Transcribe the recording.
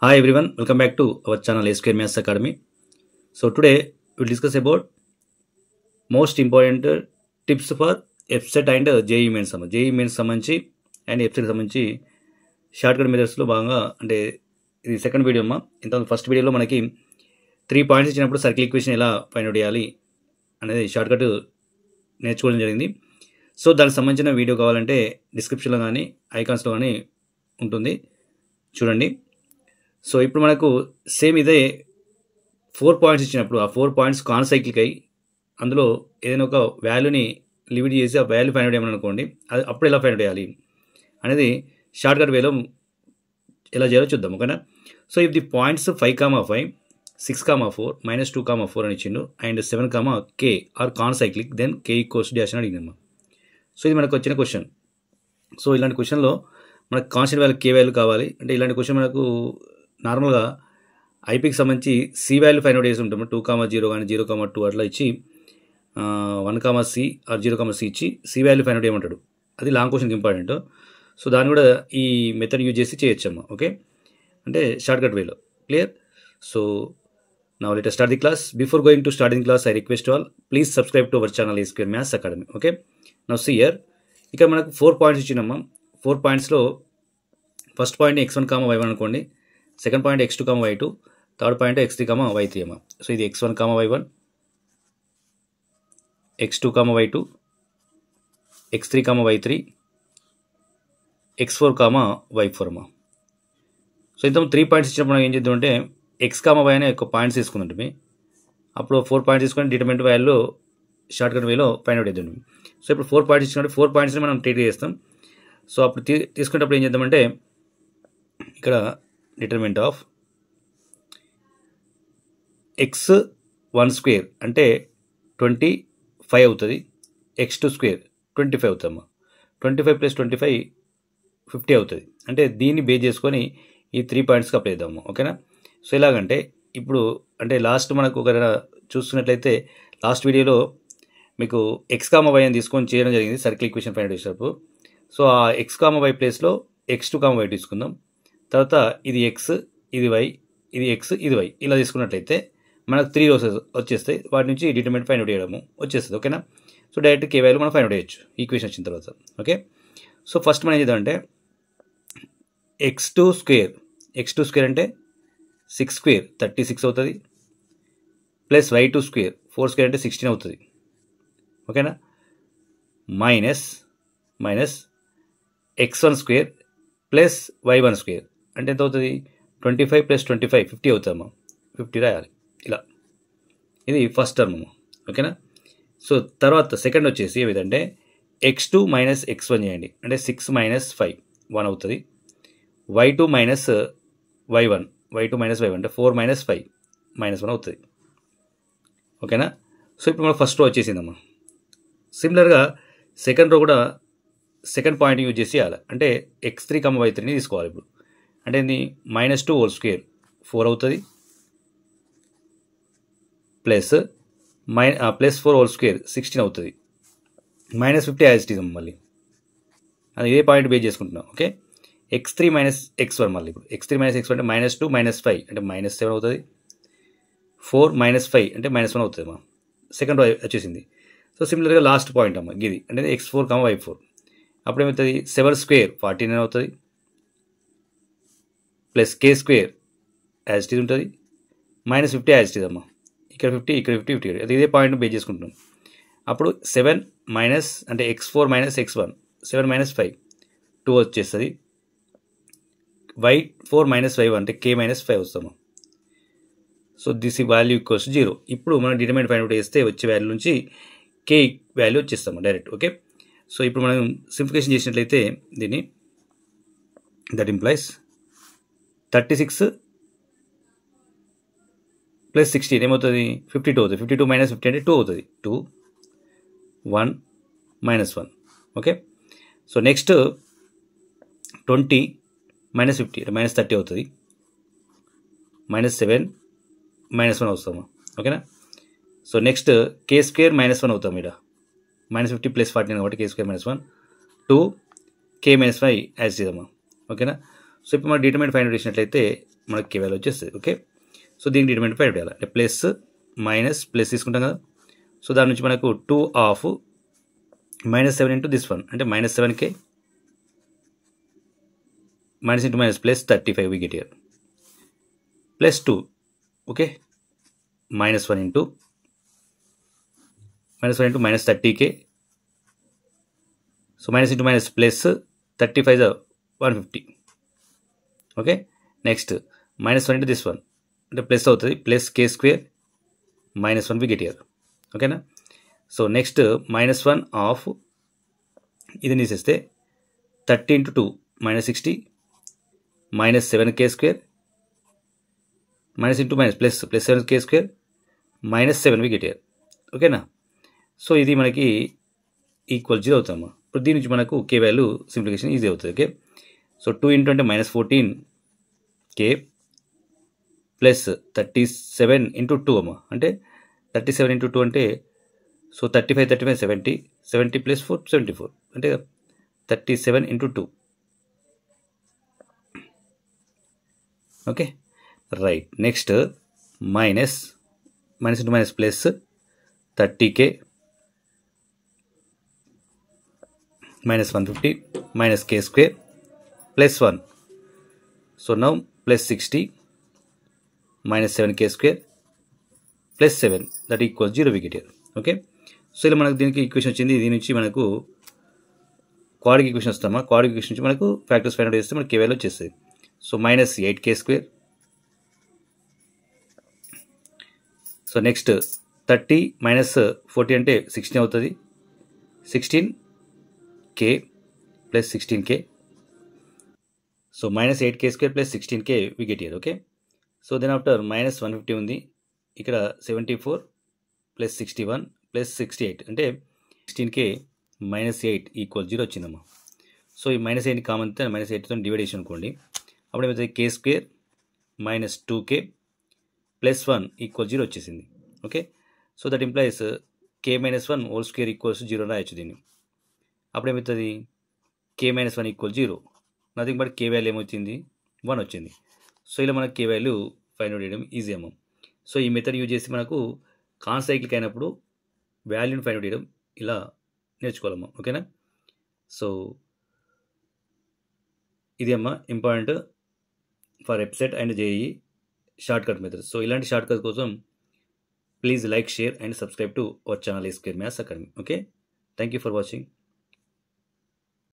Hi everyone, welcome back to our channel A Square Maths Academy. So today we'll discuss about most important tips for FSET and JEE Mains JEE Mains సంబంధించి and FSET సంబంధించి short cut మెథడ్స్లో భాగంగా అంటే ఇది second video అమ్మా. ఇంత first వీడియోలో మనకి 3 points ఇచ్చినప్పుడు సర్కిల్ ఈక్వేషన్ ఎలా ఫైండ్ అవుట్ చేయాలి అనేది షార్ట్ కట్ నేర్చుకోవడం జరిగింది. సో దానికి సంబంధించిన వీడియో కావాలంటే డిస్క్రిప్షన్లో కానీ ఐకాన్స్లో కానీ ఉంటుంది, చూడండి. సో ఇప్పుడు మనకు సేమ్ ఇదే 4 పాయింట్స్ ఇచ్చినప్పుడు ఆ 4 పాయింట్స్ కాన్ సైక్లిక్ అయ్యి అందులో ఏదైనా ఒక వాల్యూని లిమిట్ చేసి ఆ వాల్యూ ఫైండ్ అవుట్ చేయమని అనుకోండి, అది అప్పుడు ఎలా ఫైండ్ అవుట్ చేయాలి అనేది షార్ట్ కట్ వేలో ఎలా చేయాలో చూద్దాం, ఓకేనా. సో ఇఫ్ ది పాయింట్స్ 5,5, 6,4, -2,4 అని ఇచ్చిండు and 7,k are concyclic, then k equals dash అని అడిగిందమ్మా. సో ఇది మనకు వచ్చిన క్వశ్చన్. సో ఇలాంటి క్వశ్చన్లో మనకు కాన్స్టెంట్ వాల్యూ k వాల్యూ కావాలి అంటే ఇలాంటి క్వశ్చన్ మనకు నార్మల్గా ఐపీకి సంబంధించి సి వాల్యూ ఫైండ్ అవుట్ చేసి ఉంటాము. 2,0 కానీ 0,2 అట్లా ఇచ్చి 1,c ఆర్ 0,c ఇచ్చి సి వాల్యూ ఫైండ్ అవుట్ చేయమంటాడు. అది లాంగ్ క్వశ్చన్కి ఇంపార్టెంట్. సో దాన్ని కూడా ఈ మెథడ్ యూజ్ చేసి చేయొచ్చమ్మా, ఓకే, అంటే షార్ట్ కట్ వేలో. Clear? So now let us start the class. Before going to starting class, I request all, please subscribe to our channel A Square Maths Academy, okay. Now see here, ఇక్కడ మనకు 4 points ఇచ్చినమ్మా. 4 పాయింట్స్లో first point x1, y1 అనుకోండి, second point x2, y2, third point x3, y3 అమ్మా. So ఇది x1, y1, x2, y2, x3, y3, x4, y4 అమ్మా. So ఇంత 3 points ఇచ్చినప్పుడు మనం ఏం చేద్దామంటే x, y అనే ఒక పాయింట్స్ తీసుకుందంటే అప్పుడు 4 పాయింట్స్ తీసుకొని డిటర్మినెంట్ వాల్యూలో షార్ట్ కట్ వేలో ఫైండ్ అవుట్ చేద్దాం. సో ఇప్పుడు 4 పాయింట్స్ ఇచ్చినప్పుడు 4 పాయింట్స్ని మనం ట్రీట్ చేస్తాం. సో అప్పుడు తీసుకునేటప్పుడు ఏం చేద్దామంటే ఇక్కడ డిటర్మినెంట్ ఆఫ్ x1 స్క్వేర్ అంటే 25 అవుతుంది, x2 స్క్వేర్ 25 అవుతుందమ్మా. 25 + 25 50 అవుతుంది. అంటే దీన్ని బేస్ చేసుకొని ఈ 3 పాయింట్స్కి అప్లై చేద్దాము, ఓకేనా. సో ఎలాగంటే ఇప్పుడు అంటే లాస్ట్ మనకు ఒక చూస్తున్నట్లయితే లాస్ట్ వీడియోలో మీకు x, y అని తీసుకొని చేయడం జరిగింది సర్కిల్ ఈక్వేషన్ ఫైండ్ అవుట్ చేసేటప్పుడు. సో ఆ x, y ప్లేస్లో x2, y తీసుకుందాం. తర్వాత ఇది x, ఇది y, ఇది x, ఇది y ఇలా తీసుకున్నట్లయితే మనకు 3 రోస్ వచ్చేస్తాయి. వాటి నుంచి డిటర్మినెంట్ ఫైండ్ అవుట్ చేయడము వచ్చేస్తుంది, ఓకేనా. సో డైరెక్ట్ k వాల్యూ మనం ఫైండ్ అవుట్ చేయొచ్చు ఈక్వేషన్ వచ్చిన తర్వాత, ఓకే. సో ఫస్ట్ మనం ఏం చేద్దామంటే x2 స్క్వేర్ అంటే 6 స్క్వేర్ 36 అవుతుంది, ప్లస్ y2 స్క్వేర్ 4 స్క్వేర్ అంటే 16 అవుతుంది, ఓకేనా. Minus x1 square plus y1 square అంటే ఎంత అవుతుంది 25 + 25 50 అవుతుందమ్మా. 50 రాయాలి ఇలా. ఇది ఫస్ట్ టర్మ్ అమ్మా, ఓకేనా. సో తర్వాత సెకండ్ వచ్చేసి ఏమిటంటే x2 - x1 చేయండి అంటే 6 - 5 1 అవుతుంది, y2 - y1 అంటే 4 - 5 -1 అవుతుంది, ఓకేనా. సో ఇప్పుడు మనకు ఫస్ట్ రో వచ్చేసిందమ్మా. సిమిలర్గా సెకండ్ రో కూడా సెకండ్ పాయింట్ యూజ్ చేసి చేయాలి అంటే x3, y3ని తీసుకోవాలి ఇప్పుడు. అంటే ఇది -2 హోల్ స్క్వేర్ 4 అవుతుంది, ప్లస్ 4 హోల్ స్క్వేర్ 16 అవుతుంది, -50 యాజ్ ఇట్ ఈజ్ మళ్ళీ అది ఏ పాయింట్ బేస్ చేసుకుంటున్నాం, ఓకే. x3 - x1 మళ్ళీ ఇప్పుడు x3 - x1 అంటే -2 - 5 అంటే -7 అవుతుంది, 4 - 5 అంటే -1 అవుతుంది అమ్మా. సెకండ్ రో వచ్చేసింది. సో సిమిలర్గా లాస్ట్ పాయింట్ అమ్మ ఇది అంటే x4, y4 అప్పుడు ఏమవుతుంది 7 స్క్వేర్ 49 అవుతుంది, plus k square as it is ఉంటుంది, -50 యాజ్ ఇట్ ఈజ్ అమ్మా. ఇక్కడ 50 ఇక్కడ 50 50 అది ఇదే పాయింట్ బేస్ చేసుకుంటున్నాం. అప్పుడు 7 మైనస్ అంటే x4 - x1 7 - 5 2 వచ్చేస్తుంది, y4 - y1 అంటే k - 5 వస్తాము. సో దిస్ ఈ వాల్యూ ఈక్వల్స్ 0. ఇప్పుడు మనం డిటర్మినెంట్ ఫైండ్ అవుట్ చేస్తే వచ్చే వాల్యూ నుంచి k వాల్యూ వచ్చేస్తాము డైరెక్ట్, ఓకే. సో ఇప్పుడు మనం సింప్లిఫికేషన్ చేసినట్లయితే దీన్ని దట్ ఇంప్లైస్ 36 + 16 ఏమవుతుంది 52 అవుతుంది. 52 - 50 అంటే 2 అవుతుంది, 2 1 -1, ఓకే. సో నెక్స్ట్ 20 - 50 అంటే -30 అవుతుంది, -7 -1 వస్తాము, ఓకేనా. సో నెక్స్ట్ k స్క్వేర్ -1 అవుతాం ఇక్కడ -50 + 49 కాబట్టి k స్క్వేర్ -1 2 k - 5 యాజ్ ఇదమ్మా, ఓకేనా. సో ఇప్పుడు మనం డిటర్మినెంట్ ఫైండ్ అవుట్ చేసినట్లయితే మనకి కే వాల్యూ వచ్చేస్తుంది. ఓకే, సో దీనికి డిటర్మినెంట్ ఫైండ్ అవుట్ చేయాలి. అంటే ప్లస్ మైనస్ ప్లస్ తీసుకుంటాం కదా. సో దాని నుంచి మనకు 2 ఆఫ్ -7 ఇంటూ దిస్ వన్ అంటే -7k minus into minus plus 35 we get here plus 2. Okay, minus 1 into minus 30k. So minus into minus plus 35 is 150. Okay, next minus 1 into this one అంటే plus అవుతుంది, plus k square minus 1 we get here. ఓకేనా. So next -1 of ఇది తీసేస్తే 30 into 2 -60 minus 7k square minus into minus plus 7k square minus 7 we get here. ఓకేనా. So ఇది మనకి equal 0 అవుతామా. ఇప్పుడు దీని నుంచి మనకు కే వాల్యూ సింప్లిఫికేషన్ ఈజీ అవుతుంది. ఓకే, సో 2 ఇంటూ అంటే -14k ప్లస్ 37 ఇంటూ 2 అమ్మా అంటే 37 ఇంటూ 2 అంటే సో 35 70 ప్లస్ 4 74 అంటే 37 into 2. Okay, right. Next minus into minus plus 30k minus 150 minus k square plus 1. So now plus 60 minus 7k square plus 7 that equals 0 we get here. Okay, so ఇలా మనకు దీనికి equation వచ్చింది. దీని నుంచి మనకు quadric equation వస్తామా. Quadric equation నుంచి మనకు ఫ్యాక్టర్స్ ఫైండ్ అవుట్ చేస్తే మనకి కే వాల్యూ వచ్చేస్తుంది. So -8k square. So next 30 minus 40 అంటే 16 అవుతుంది. 16k plus 16k. సో -8k square plus 16k we get here. Okay, so then after -150 ఉంది ఇక్కడ 74 plus 61 plus 68 అంటే 16k -8 ఈక్వల్ 0 వచ్చిందమ్మా. సో ఈ -8 కామన్ -8తో డివైడ్ చేసి అనుకోండి. అప్పుడు ఏమవుతుంది k square -2k plus 1 equal 0 వచ్చేసింది. Okay, so that implies k -1 whole square equals 0 రాయొచ్చు దీన్ని. అప్పుడు ఏమవుతుంది k -1 equal 0, nothing but k value ఏమొచ్చింది 1 వచ్చింది. సో ఇలా మనకు k వాల్యూ ఫైండ్ అవుట్ చేయడం ఈజీ అమ్మ. సో ఈ మెథడ్ యూజ్ చేసి మనకు కాన్సైక్లిక్ అయినప్పుడు వాల్యూని ఫైండ్ అవుట్ చేయడం ఇలా నేర్చుకోవాలమ్మా. ఓకేనా. సో ఇది అమ్మ important for EAPCET and JEE short cut method. So ఇలాంటి షార్ట్ కట్ కోసం please like, share and subscribe to our channel A Square Maths Academy. Okay, thank you for watching.